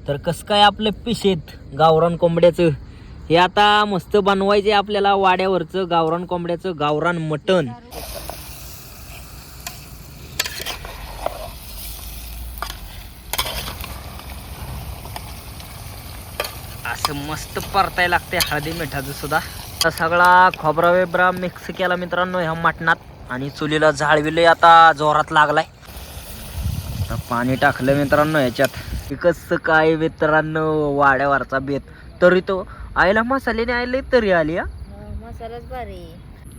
तर कसं काय आपलं पिशेत गावरान कोंबड्याचं हे आता मस्त बनवायचे आपल्याला वाड्यावरचं गावरान कोंबड्याचं गावरान मटण। असं मस्त परताय लागते हळदी मिठाचं सुद्धा। आता सगळा खोबरा वेबरा मिक्स केला मित्रांनो ह्या मटणात आणि चुलीला जाळविले आता जोरात लागलाय। आता पाणी टाकलं मित्रांनो ह्याच्यात। कसं काय मित्रांनो वाड्यावरचा बेत तरी तो आईला मसाल्याने आले तरी आली मसालाच भारी।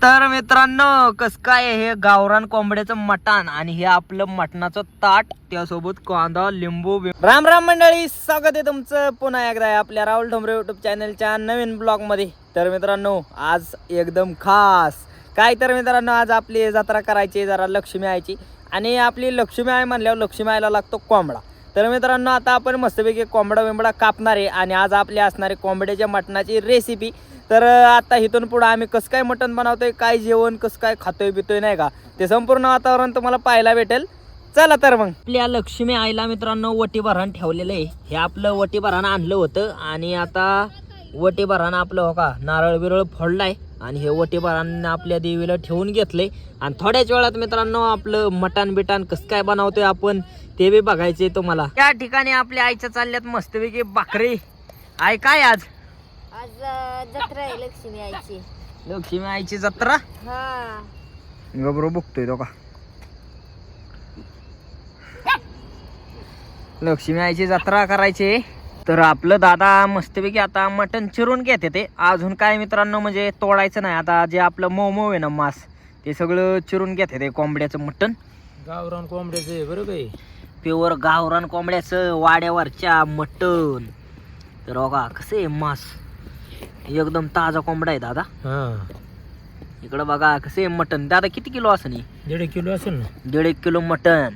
तर मित्रांनो कसं काय हे गावरान कोंबड्याचं मटण आणि हे आपलं मटणाचं ताट त्यासोबत कांदा लिंबू। राम राम मंडळी, स्वागत आहे तुमचं पुन्हा एकदा आपल्या राहुल ठोंबरे युट्यूब चॅनलच्या नवीन ब्लॉग मध्ये। तर मित्रांनो आज एकदम खास काय तर मित्रांनो आज आपली जत्रा करायची जरा लक्ष्मी आईची आणि आपली लक्ष्मी आई म्हणल्यावर लक्ष्मी आईला लागतो कोंबडा। तर मित्रांनो आता आपण मस्तपैकी कोंबडा बिंबडा कापणार आहे आणि आज आपली असणारी कोंबड्याच्या मटणाची रेसिपी। तर आता इथून पुढे आम्ही कसं काय मटण बनवतोय काय जेवण कसं काय खातोय पितोय नाही का ते संपूर्ण वातावरण तुम्हाला पाहायला भेटेल। चला तर मग आपल्या लक्ष्मी आईला मित्रांनो वटी भरण ठेवलेलं आहे। हे आपलं वटी भरण आणलं होतं आणि आता वटी भरण आपलं हो का नारळ बिरळ फोडलाय आणि हे वटी भरण आपल्या देवीला ठेवून घेतलंय आणि थोड्याच वेळात मित्रांनो आपलं मटण बिटण कसं काय बनवतोय आपण ते बी बघायचे तुम्हाला। त्या ठिकाणी आपल्या आईच्या चालल्यात मस्तपैकी भाकरी। आई काय आज जत्रा आहे लक्ष्मी आईची। लक्ष्मी आईची जत्रा हा गबरो बघतोय तो का लक्ष्मी आईची जत्रा करायची। तर आपलं दादा मस्तपैकी आता मटण चिरून घेते ते अजून काय मित्रांनो म्हणजे तोडायचं नाही। आता जे आपलं मऊ आहे ना मांस ते सगळं चिरून घेते ते कोंबड्याचं मटण गावरान कोंबड्याचं बरोबर आहे प्युअर गावरान कोंबड्याचं वाड्यावरच्या मटण। तर बघा कसं आहे मांस एकदम ताजा कोंबडा आहे दादा। इकडं बघा कसं आहे मटण दादा किती किलो असं नाही 1.5 किलो असेल ना 1.5 किलो मटण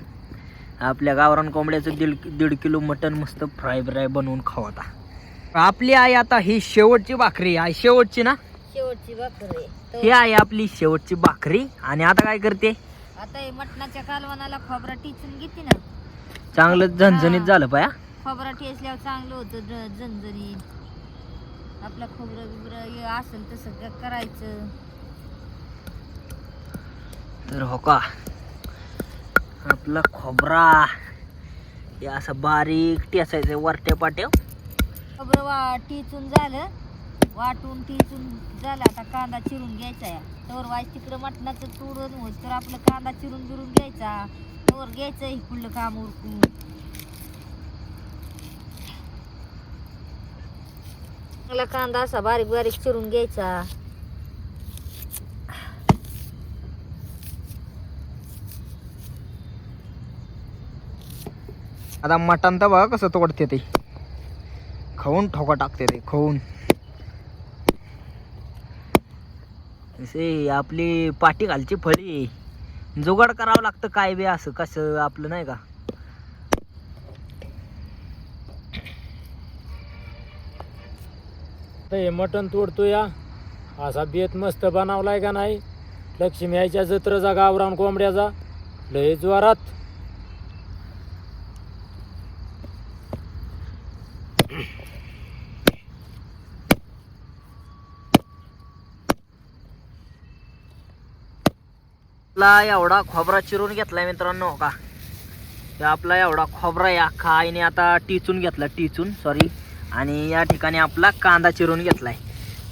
आपल्या गावरान कोंबड्याचं 1.5 किलो मटण मस्त फ्राय ब्राय बनवून खाऊ। आता आपली आई आता ही शेवटची भाकरी आहे शेवटची ना शेवटची भाकरी ही आहे आपली शेवटची भाकरी आणि आता काय करते आता हे मटणाच्या कालवणाला खोबरा टिचून घेते ना चांगलं झणझणीत झालं पाया खोबरा टेसल्यावर चांगलं होतं झणझणीत। आपलं खोबरं बिबरं असेल तसं करायचं। तर हो का आपला खोबरा हे असं बारीक टेसायचं वरट्या पाट्या। खोबरं टिचून झालं वाटून टिचून झालं आता कांदा चिरून घ्यायचा आहे। तर वाईस तिकडं मटणाचं तोडून होत तर आपलं कांदा चिरून बिरून घ्यायचा तर घ्यायचं इकडलं काम उरकून। चांगला कांदा असा बारीक बारीक चिरून घ्यायचा। आता मटण तर बघा कसं तोडते ते खाऊन ठोका टाकते ते खाऊन असे आपली पाठी घालची फळी जुगाड करावं लागतं काय बी असं कसं आपलं नाही का। हे मटण तोडतो या असा बेत मस्त बनवलाय का नाही लक्ष्मी आईच्या जत्रेचा गावरान कोंबड्याचा लय जोरात। आपला एवढा खोबरा चिरून घेतलाय मित्रांनो का हे आपला एवढा खोबरा आहे अख्खा आईने आता टिचून घेतला टिचून सॉरी आणि या ठिकाणी आपला कांदा चिरून घेतलाय।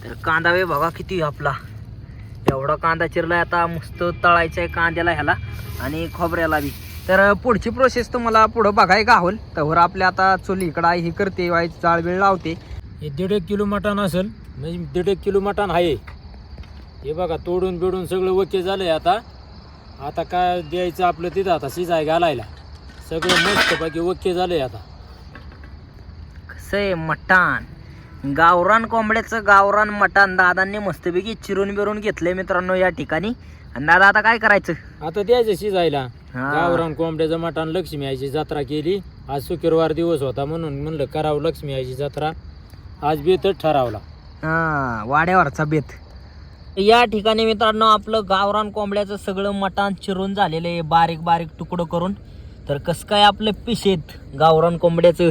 तर कांदा वे बघा किती आपला एवढा कांदा चिरलाय आता मस्त तळायचा आहे कांद्याला ह्याला आणि खोबऱ्याला बी। तर पुढची प्रोसेस तुम्हाला पुढं बघाय गावल तर आपल्या आता चुली इकडं आई ही करते वाईट जाळबीळ लावते। हे 1.5 किलो मटण असेल म्हणजे 1.5 किलो मटण आहे। हे बघा तोडून बिडून सगळं ओके झालंय। आता काय द्यायचं आपलं तिथं आता शिजाय घालायला सगळं मस्तपैकी ओके झालंय। आता कसं आहे मटण गावरान कोंबड्याचं गावरान मटण दादांनी मस्तपैकी चिरून बिरून घेतलंय मित्रांनो या ठिकाणी। आणि दादा आता काय करायचं आता द्यायचं शिजायला हा। गावरान कोंबड्याचं मटण लक्ष्मी आईची जत्रा केली आज शुक्रवार दिवस होता म्हणून म्हणलं करावं लक्ष्मी आईची जत्रा आज बेतच ठरवला। हा वाड्यावरचा बेत। या ठिकाणी मित्रांनो आपलं गावरान कोंबड्याचं सगळं मटण चिरून झालेलं आहे बारीक बारीक तुकडं करून। तर कसं काय आपलं पिशेत गावरान कोंबड्याचं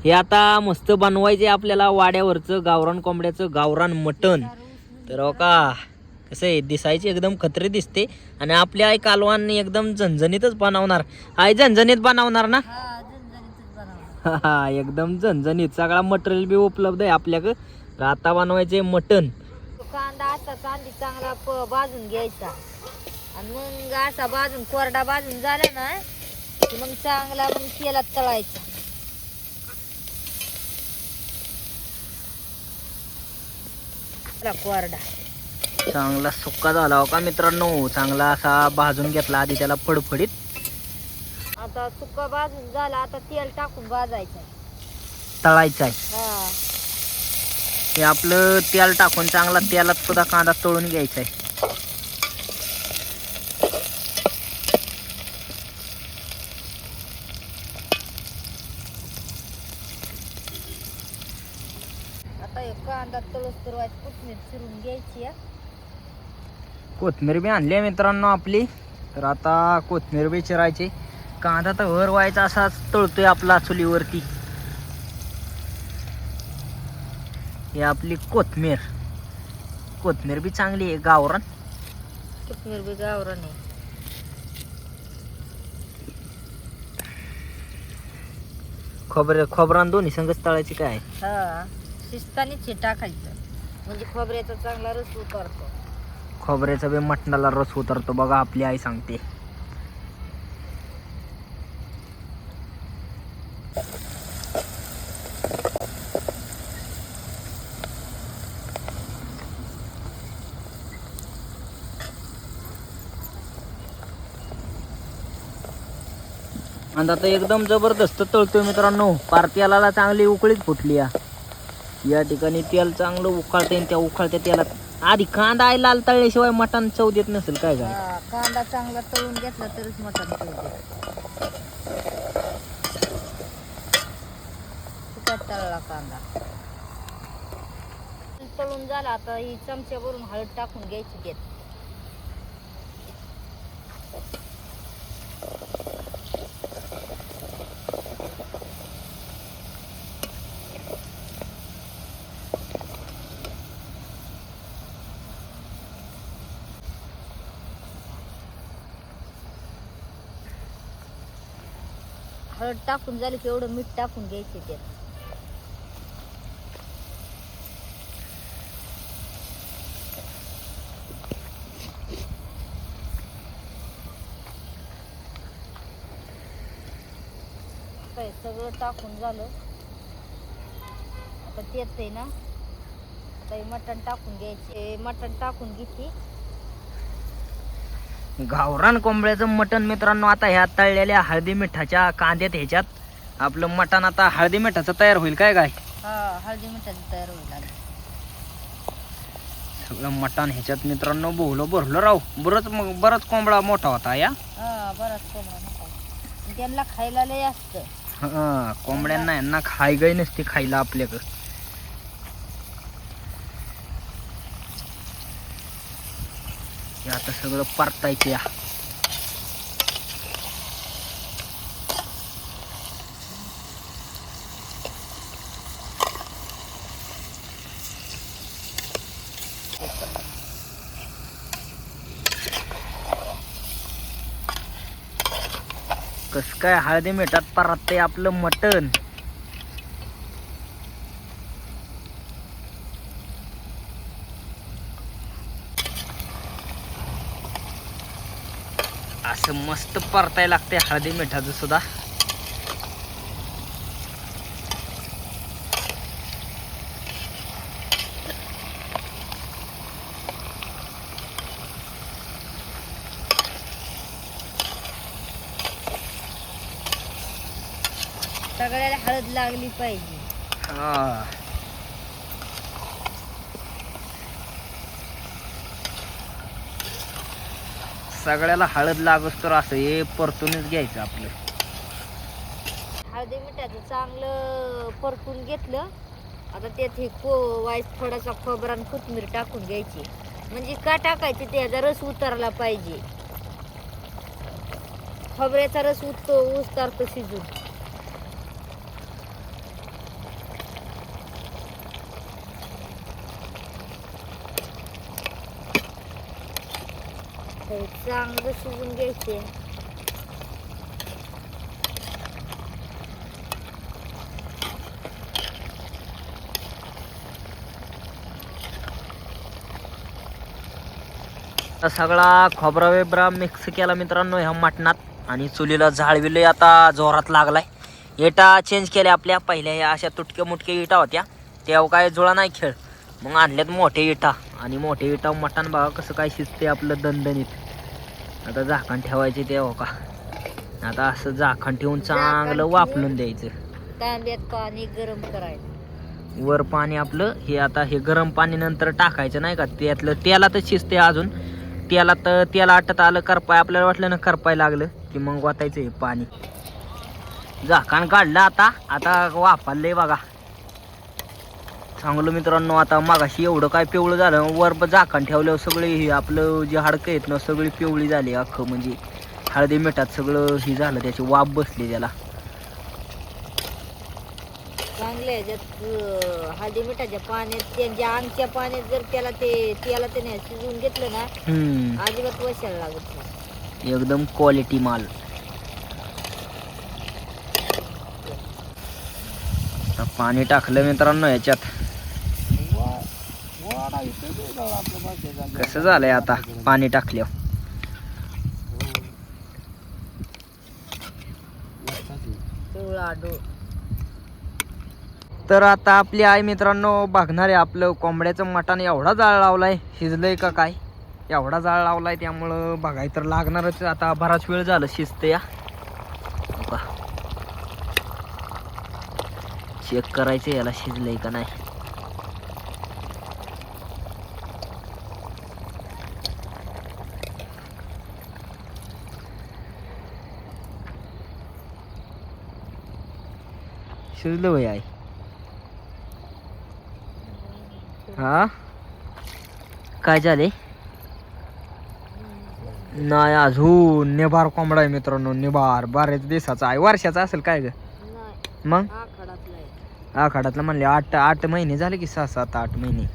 हे आता मस्त बनवायचे आपल्याला वाड्यावरचं गावरान कोंबड्याचं गावरान मटण. तर हो का कसं आहे दिसायची एकदम खतरे दिसते आणि आपल्या आई कालवान एकदम झणझणीतच बनवणार. आई झणझणीत बनवणार ना? हा झणझणीतच बनवणार. हा एकदम झणझणीत सगळा मटेरियल बी उपलब्ध आहे आपल्याकडं. तर आता बनवायचे मटण. तो कांदा असा कांदी चांगला भाजून घ्यायचा आणि मग असा भाजून कोरडा भाजून झाला ना की मग चांगला मग तेलात तळायचा. कोरडा चांगला सुक्का झाला हो का मित्रांनो. चांगला असा भाजून घेतला आधी त्याला फडफडीत. आता सुका भाजून झाला आता तेल टाकून भाजायचं. तळायचा आहे. हा हे आपलं तेल टाकून चांगला तेलात सुद्धा कांदा तळून घ्यायचा आहे. आता हे कांदा तळूस तर कोथिंबीर चिरून घ्यायची. कोथमीर बी आणली आहे मित्रांनो आपली. तर आता कोथमीर बी चिरायची. कांदा तर वर व्हायचा असाच तळतोय आपला चुलीवरती. ही आपली कोथमीर. कोथमीर बी चांगली आहे गावरान. कोथिंबीर बी गावरान आहे. खोबरान दोन्ही संगच तळायची काय. हा शिस्तानीच हे टाकायचं म्हणजे खोबऱ्याचा चांगला रस उतरतो. खोबऱ्याचा बी मटणाला रस उतरतो बघा आपली आई सांगते. आणि आता एकदम जबरदस्त तळतोय मित्रांनो. पार तेलाला चांगली उकळीच फुटली. या ठिकाणी तेल चांगलं उकळते आणि त्या उकळत्या तेलात आधी कांदा आहे लाल तळल्याशिवाय मटण चव देत नसेल काय काय. हा, कांदा चांगला तळून घेतला तरच मटण तुपात तळला कांदा तळून झाला. आता ही चमच्यावरून हळद टाकून घ्यायची त्यात. हळद टाकून झाली की एवढं मीठ टाकून घ्यायचे त्यात. काय सगळं टाकून झालं. आता तेच आहे ना. आता हे मटण टाकून घ्यायचे. मटण टाकून घेतली. गावरान कोंबड्याचं मटण मित्रांनो. आता ह्या तळलेल्या हळदी मिठाच्या कांद्यात ह्याच्यात आपलं मटण आता हळदी मिठाचं तयार होईल काय काय. हा हळदी मिठाचं तयार होईल. सगळं मटण ह्याच्यात मित्रांनो बोहलं भरलं राव. बरंच कोंबडा मोठा होता या. हा बराच कोंबडा मोठा. त्यांना खायला लय असतं. हा कोंबड्यांना यांना खाय गाय नसते खायला आपल्याकडं. हे आता सगळं परतायचं या. कस काय हळदी मिठात परतते आपलं मटण. असं मस्त परताय लागते हळदी मिठाचं सुद्धा. सगळ्याला हळद लागली पाहिजे. हा सगळ्याला हळद लागस तर असं हे परतूनच घ्यायचं आपलं. हळदी मिठाचं चांगलं परतून घेतलं. आता त्यात हे वाईस थोडासा खोबरा आणि कोथिंबीर टाकून घ्यायची. म्हणजे का टाकायची त्याचा रस उतरला पाहिजे. खोबऱ्याचा रस उतरतो शिजून. आता हे चांगलं शिजून घ्यायचे. सगळा खोबरा वेबरा मिक्स केला मित्रांनो ह्या मटणात आणि चुलीला झाळविले. आता जोरात लागलाय. इटा चेंज केल्या आपल्या. पहिल्या ह्या अशा तुटक्या मुटक्या इटा होत्या, तेव्हा काय जुळा नाही खेळ. मग आणल्यात मोठे इटा आणि मोठे इटा मटण बघा कसं काय शिजते आपलं दणदणीत. आता झाकण ठेवायचे ते हो का. आता असं झाकण ठेवून चांगलं वाफलून द्यायचं. तांब्यात पाणी गरम करायचं. वर पाणी आपलं हे आता हे गरम पाणी नंतर टाकायचं नाही का. त्यातलं तेलातच शिजते अजून. तेला आटत आलं करपाय आपल्याला वाटलं ना करपाय लागलं की मग वाटायचं हे पाणी. झाकण काढलं आता वापरलंय बघा चांगलं मित्रांनो. आता मागाशी एवढं काय पिवळं झालं, वर झाकण ठेवल्यावर सगळे हे आपलं जे हाडकं आहेत ना सगळी पिवळी झाली अख्खं. म्हणजे हळदी मिठात सगळं हे झालं, त्याची वाफ बसली त्याला. चांगले ह्याच्यात हळदी मिठाच्या पाण्यात त्यांच्या अंगच्या पाण्यात जर त्याला त्याने शिजवून घेतलं ना अजिबात वशाला लागत नाही. एकदम क्वालिटी माल. आता पाणी टाकलं मित्रांनो याच्यात. कसं झालंय आता पाणी टाकल्यावर. तर आता आपली आई मित्रांनो बघणार आहे आपलं कोंबड्याचं मटण. एवढा जाळ लावलाय, शिजलंय का काय एवढा जाळ लावलाय, त्यामुळं बघाय तर लागणारच. आता बराच वेळ झालं शिजते या. चेक करायचं याला शिजलंय का नाही. शिजलं वय आई. हा काय झाले नाही अजून. निभार कोंबडा आहे मित्रांनो. निभार बऱ्याच दिवसाचा आहे. वर्षाचा असेल काय ग मग. आखाडातला म्हणले 8 महिने झाले की 6-7-8 महिने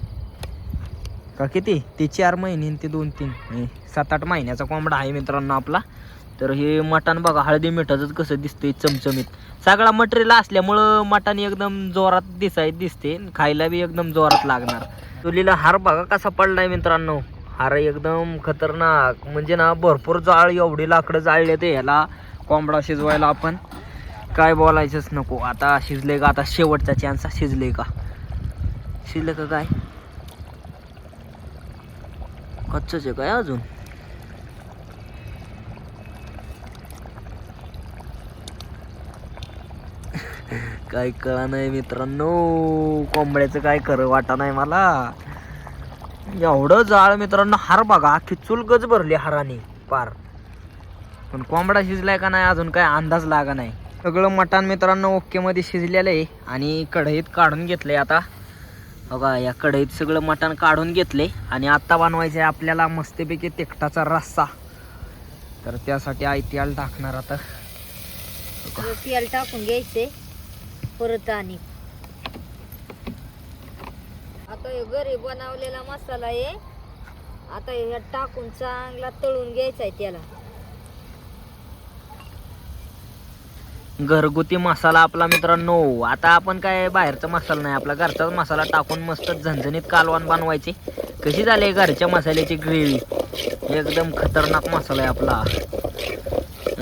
का किती. ते 4 महिने ते 2-3 7-8 महिन्याचा कोंबडा आहे मित्रांनो आपला. तर हे मटण बघा हळदी मिठाचंच कसं दिसतंय चमचमीत. सगळा मटेरियल असल्यामुळं मटण एकदम जोरात दिसते. खायला बी एकदम जोरात लागणार. चुलीला हार बघा कसा पडलाय मित्रांनो. हार एकदम खतरनाक. म्हणजे ना भरपूर जाळ, एवढी लाकडं जाळले ते ह्याला कोंबडा शिजवायला. आपण काय बोलायचंच नको. आता शिजले का. आता शेवटचा चान्स. शिजले का काय कच्चच आहे काय अजून. काय कळा नाही मित्रांनो. कोंबड्याचं काय खरं वाटा नाही मला. एवढं जाळ मित्रांनो. हार बघा अख्खी चूल गज भरली हाराने पार. पण कोंबडा शिजलाय का नाही अजून काय अंदाज लागा नाही. सगळं मटण मित्रांनो ओके मध्ये शिजलेलं आहे आणि कढईत काढून घेतलंय. आता बघा या कढईत सगळं मटण काढून घेतले आणि आता बनवायचं आहे आपल्याला मस्तपैकी तिखटाचा रस्सा. तर त्यासाठी आई तेल टाकणार. आता तेल टाकून घ्यायचे परत. आणि आता हे घरी बनवलेला मसाला आहे. आता ह्यात टाकून चांगला तळून घ्यायचा आहे त्याला. घरगुती मसाला आपला मित्रांनो. आता आपण काय बाहेरचा मसाला नाही, आपला घरचाच मसाला टाकून मस्त झणझणीत कालवण बनवायचे. कशी झाली घरच्या मसाल्याची ग्रेव्ही. एकदम खतरनाक मसाला आहे आपला.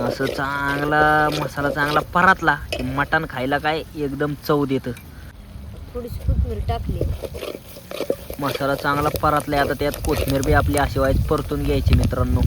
असं चांगला मसाला चांगला परतला की मटण खायला काय एकदम चव देतं. थोडीशी कोथिंबीर टाकली. मसाला चांगला परतलाय. आता त्यात कोथिंबीर बी आपली अशी वाईट परतून घ्यायची मित्रांनो.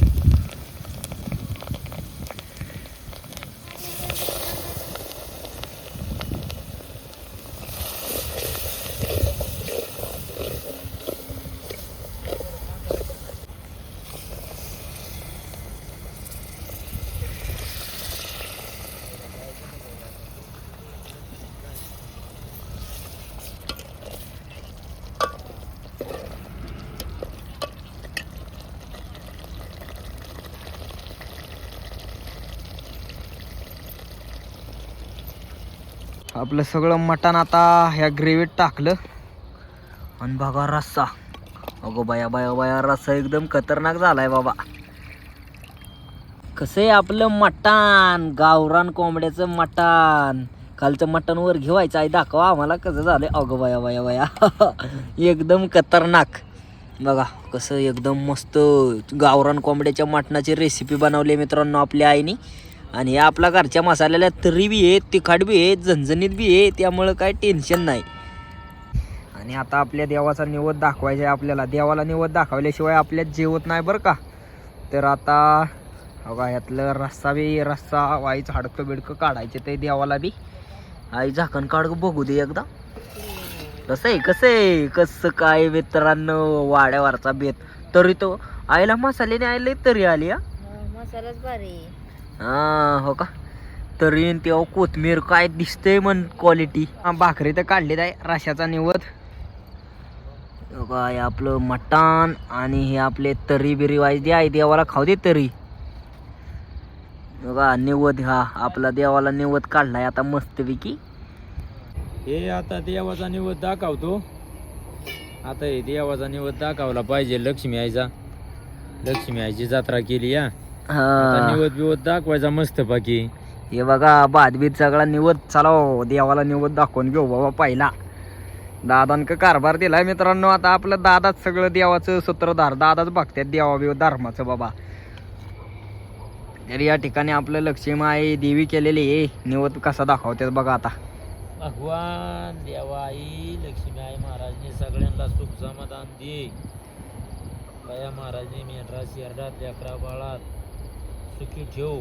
आपलं सगळं मटण आता ह्या ग्रेव्हीत टाकलं आणि बघा रस्सा. अगो बाया बाया बाया रस्सा एकदम खतरनाक झालाय बाबा. कसं आहे आपलं मटण, गावरान कोंबड्याचं मटण. कालचं मटण वर घेवायचं आहे, दाखवा आम्हाला कसं झालंय. अगं वया वया वया एकदम खतरनाक. बघा कसं एकदम मस्त गावरान कोंबड्याच्या मटणाची रेसिपी बनवली मित्रांनो आपल्या आईने. आणि या आपल्या घरच्या मसाल्याला तरी बी आहे, तिखट बी आहे, झणझणीत बी आहे, त्यामुळं काय टेन्शन नाही. आणि आता आपल्या देवाचा निवद दाखवायचा आहे आपल्याला. देवाला निवद दाखवल्याशिवाय आपल्यात जेवत नाही बरं का. तर आता बघा यातलं रस्सा वाईचं हाडकं बिडकं काढायचे ते देवाला बी. आई झाकण काढ बघू दे एकदा. कसं काय मित्रांनो वाड्यावरचा बेत. तरी तो आईला मसाल्याने आले तरी आली. मसालाच भारी. हो का. तरी तेव्हा कोथमीर काय दिसतंय म्हण क्वालिटी. भाकरी तर काढली आहे रश्याचा निवद. काय आपलं मटण आणि हे आपले तरी बिरी वाईज आहे देवाला खाऊ दे तरी. बघा निवद हा आपला देवाला निवद काढलाय आता मस्तपैकी. हे आता देवाचा निवद दाखवतो. आता हे देवाचा निवद दाखवला पाहिजे. लक्ष्मी आईची जत्रा केली या. आता निवद बिवद दाखवायचा मस्त बाकी. हे बघा भातबीत सगळा निवद. चला देवाला निवद दाखवून घेऊ बाबा पहिला. दादांक कारभार दिलाय मित्रांनो. आता आपलं दादाच सगळं देवाचं सूत्रधार. दादाच बघतात देवा बिव धर्माचं बाबा. तर या ठिकाणी आपलं लक्ष्मी आई देवी केलेली आहे. निवद कसा दाखवतात बघा आता. भगवान देवाई लक्ष्मी आई महाराजने सगळ्यांना सुख समाधान दे. बया महाराजने मेंढरा शेरडात लेकरा बाळात सुखी ठेव.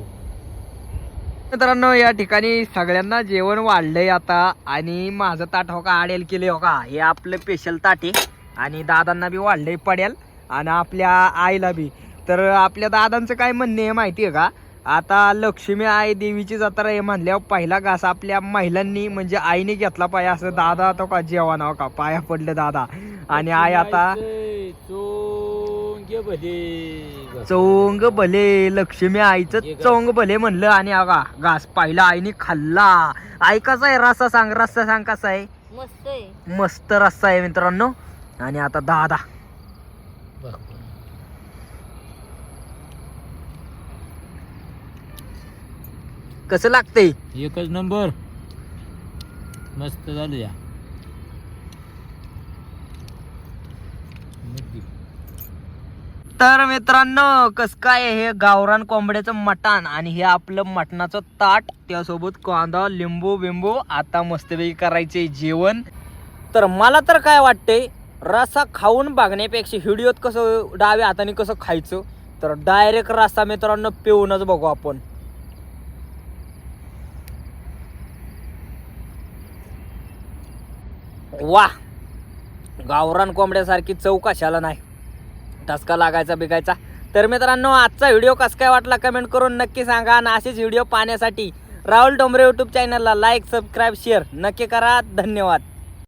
मित्रांनो या ठिकाणी सगळ्यांना जेवण वाढलंय आता. आणि माझं ताट हो का आडेल केले हो का. हे आपलं स्पेशल ताट आहे. आणि दादांना बी वाढलंय पडेल आणि आपल्या आईला बी. तर आपल्या दादांचं काय म्हणणे आहे माहिती आहे का. आता लक्ष्मी आई देवीची जत्रा आहे म्हणल्यावर पहिला घास आपल्या महिलांनी म्हणजे आईने घेतला पाहिजे असं दादा तो का जेवण हो का पाया पडले दादा. आणि आई आता चोंग भले लक्ष्मी आईचं चोंग भले म्हणलं. आणि अगा घास पहिला आईने खाल्ला. आई कसा आहे रस्सा सांग कसा आहे. मस्त आहे. मस्त रस्सा आहे मित्रांनो. आणि आता दादा कसं लागतंय. एकच नंबर मस्त झालं या. तर मित्रांनो कस काय हे गावरान कोंबड्याचं मटण आणि हे आपलं मटणाचं ताट त्यासोबत कांदा लिंबू बिंबू. आता मस्तपैकी करायचे जेवण. तर मला तर काय वाटतंय रस्सा खाऊन बघण्यापेक्षा व्हिडिओत कसं डाव्या हाताने कसं खायचं तर डायरेक्ट रस्सा मित्रांनो पिऊनच बघू आपण. वाह गावरान कोंबड्यासारखी चव कशाला नाही. ठसका लागायचा बिगायचा. तर मित्रांनो आजचा व्हिडिओ कसा काय वाटला कमेंट करून नक्की सांगा. आणि असेच व्हिडिओ पाहण्यासाठी राहुल डोंबरे यूट्यूब चॅनलला लाईक सबस्क्राईब शेअर नक्की करा. धन्यवाद.